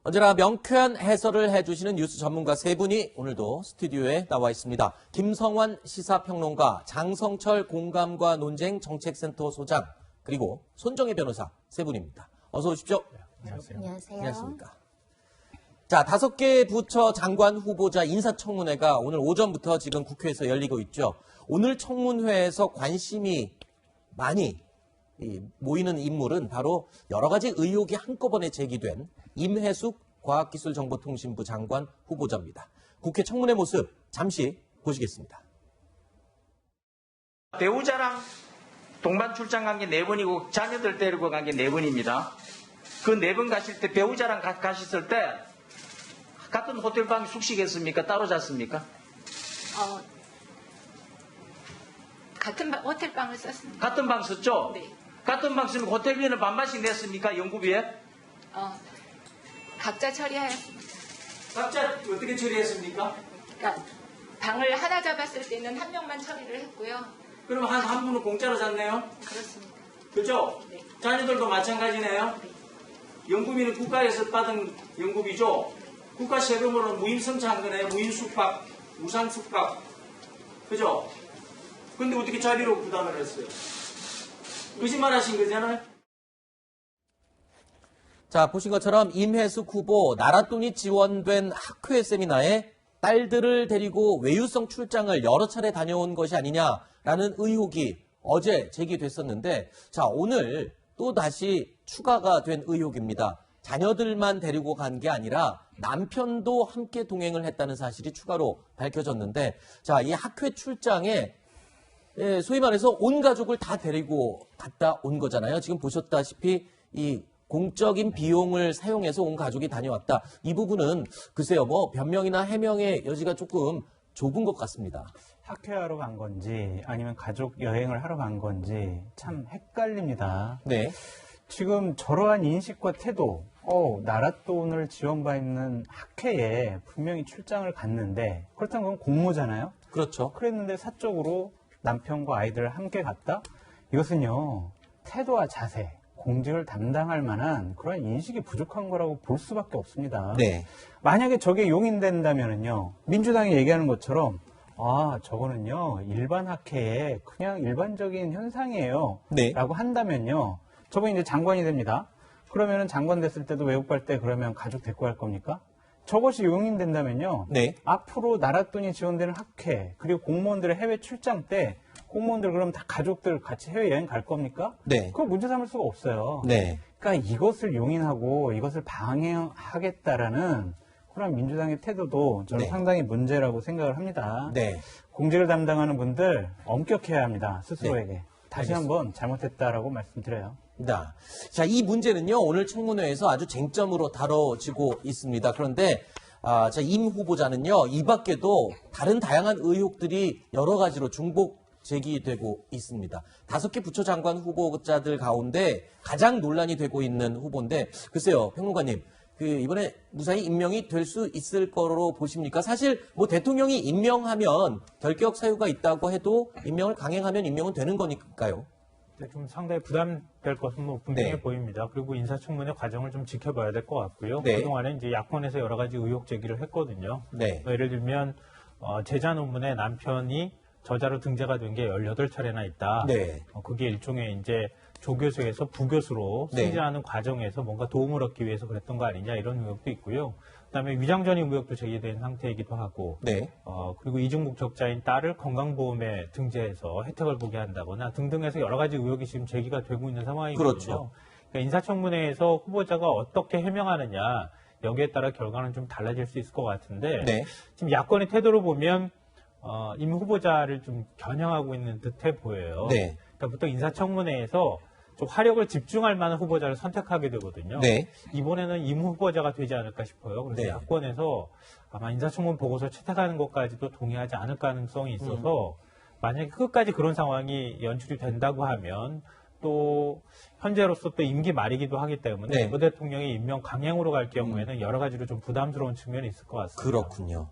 언제나 명쾌한 해설을 해주시는 뉴스 전문가 세 분이 오늘도 스튜디오에 나와 있습니다. 김성환 시사평론가, 장성철 공감과 논쟁 정책센터 소장, 그리고 손정혜 변호사 세 분입니다. 어서 오십시오. 안녕하세요. 안녕하십니까. 자, 5개 부처 장관 후보자 인사청문회가 오늘 오전부터 지금 국회에서 열리고 있죠. 오늘 청문회에서 관심이 많이 모이는 인물은 바로 여러 가지 의혹이 한꺼번에 제기된 임혜숙 과학기술정보통신부 장관 후보자입니다. 국회 청문회 모습 잠시 보시겠습니다. 배우자랑 동반 출장 간 게 4번이고 자녀들 데리고 간 게 4번입니다. 그 4번 가실 때 배우자랑 가셨을 때 같은 호텔방 숙식했습니까? 따로 잤습니까? 같은 호텔방을 썼습니다. 같은 방 썼죠? 네. 같은 방 쓰면 호텔비는 반반씩 냈습니까? 연구비에? 각자 처리하였습니다. 각자 어떻게 처리했습니까? 그러니까 방을 하나 잡았을 때는 한 명만 처리를 했고요. 그럼 한 분은 공짜로 잤네요? 그렇습니다. 그렇죠? 네. 자녀들도 마찬가지네요? 네. 연구비는 국가에서 받은 연구비죠? 국가 세금으로 무임승차한 거네요. 무임숙박, 무상숙박. 그죠? 근데 어떻게 자비로 부담을 했어요? 거짓말 하신 거잖아요? 자, 보신 것처럼 임혜숙 후보 나랏돈이 지원된 학회 세미나에 딸들을 데리고 외유성 출장을 여러 차례 다녀온 것이 아니냐라는 의혹이 어제 제기됐었는데, 자, 오늘 또 다시 추가가 된 의혹입니다. 자녀들만 데리고 간 게 아니라 남편도 함께 동행을 했다는 사실이 추가로 밝혀졌는데, 자, 이 학회 출장에 소위 말해서 온 가족을 다 데리고 갔다 온 거잖아요. 지금 보셨다시피 이 공적인 비용을 사용해서 온 가족이 다녀왔다. 이 부분은 글쎄요, 뭐 변명이나 해명의 여지가 조금 좁은 것 같습니다. 학회하러 간 건지 아니면 가족 여행을 하러 간 건지 참 헷갈립니다. 네. 지금 저러한 인식과 태도, 나랏돈을 지원받는 학회에 분명히 출장을 갔는데, 그렇다면 그건 공모잖아요? 그렇죠. 그랬는데 사적으로 남편과 아이들을 함께 갔다? 이것은요, 태도와 자세, 공직을 담당할 만한 그런 인식이 부족한 거라고 볼 수밖에 없습니다. 네. 만약에 저게 용인된다면은요, 민주당이 얘기하는 것처럼, 저거는요, 일반 학회의 그냥 일반적인 현상이에요. 네. 라고 한다면요, 저분이 이제 장관이 됩니다. 그러면은 장관 됐을 때도 외국 갈 때 그러면 가족 데리고 갈 겁니까? 저것이 용인된다면요, 네. 앞으로 나랏돈이 지원되는 학회, 그리고 공무원들의 해외 출장 때 공무원들 그럼 다 가족들 같이 해외여행 갈 겁니까? 네. 그거 문제 삼을 수가 없어요. 네. 그러니까 이것을 용인하고 이것을 방해하겠다라는 그런 민주당의 태도도 저는 네. 상당히 문제라고 생각을 합니다. 네. 공직을 담당하는 분들 엄격해야 합니다. 스스로에게. 네. 다시 한번 잘못했다라고 말씀드려요. 자, 이 문제는요, 오늘 청문회에서 아주 쟁점으로 다뤄지고 있습니다. 그런데, 자, 임 후보자는요, 이 밖에도 다른 다양한 의혹들이 여러 가지로 중복 제기되고 있습니다. 5개 부처 장관 후보자들 가운데 가장 논란이 되고 있는 후보인데, 글쎄요, 평론가님, 이번에 무사히 임명이 될 수 있을 거로 보십니까? 사실, 뭐, 대통령이 임명하면 결격 사유가 있다고 해도 임명을 강행하면 임명은 되는 거니까요. 좀 상당히 부담될 것은 뭐 분명해 네. 보입니다. 그리고 인사청문회 과정을 좀 지켜봐야 될 것 같고요. 네. 그동안에 이제 야권에서 여러 가지 의혹 제기를 했거든요. 네. 예를 들면 제자 논문에 남편이 저자로 등재가 된 게 18차례나 있다. 네. 그게 일종의 이제 조교수에서 부교수로 네. 승진하는 과정에서 뭔가 도움을 얻기 위해서 그랬던 거 아니냐 이런 의혹도 있고요. 그다음에 위장전입 의혹도 제기된 상태이기도 하고, 네. 그리고 이중국적자인 딸을 건강보험에 등재해서 혜택을 보게 한다거나 등등해서 여러 가지 의혹이 지금 제기가 되고 있는 상황이거든요. 그렇죠. 그러니까 인사청문회에서 후보자가 어떻게 해명하느냐 여기에 따라 결과는 좀 달라질 수 있을 것 같은데, 네. 지금 야권의 태도를 보면 임 후보자를 좀 겨냥하고 있는 듯해 보여요. 네. 그러니까 보통 인사청문회에서 좀 화력을 집중할 만한 후보자를 선택하게 되거든요. 네. 이번에는 임 후보자가 되지 않을까 싶어요. 그래서 네. 야권에서 아마 인사청문 보고서 채택하는 것까지도 동의하지 않을 가능성이 있어서 만약에 끝까지 그런 상황이 연출이 된다고 하면 또 현재로서 또 임기 말이기도 하기 때문에 네. 문 대통령이 임명 강행으로 갈 경우에는 여러 가지로 좀 부담스러운 측면이 있을 것 같습니다. 그렇군요.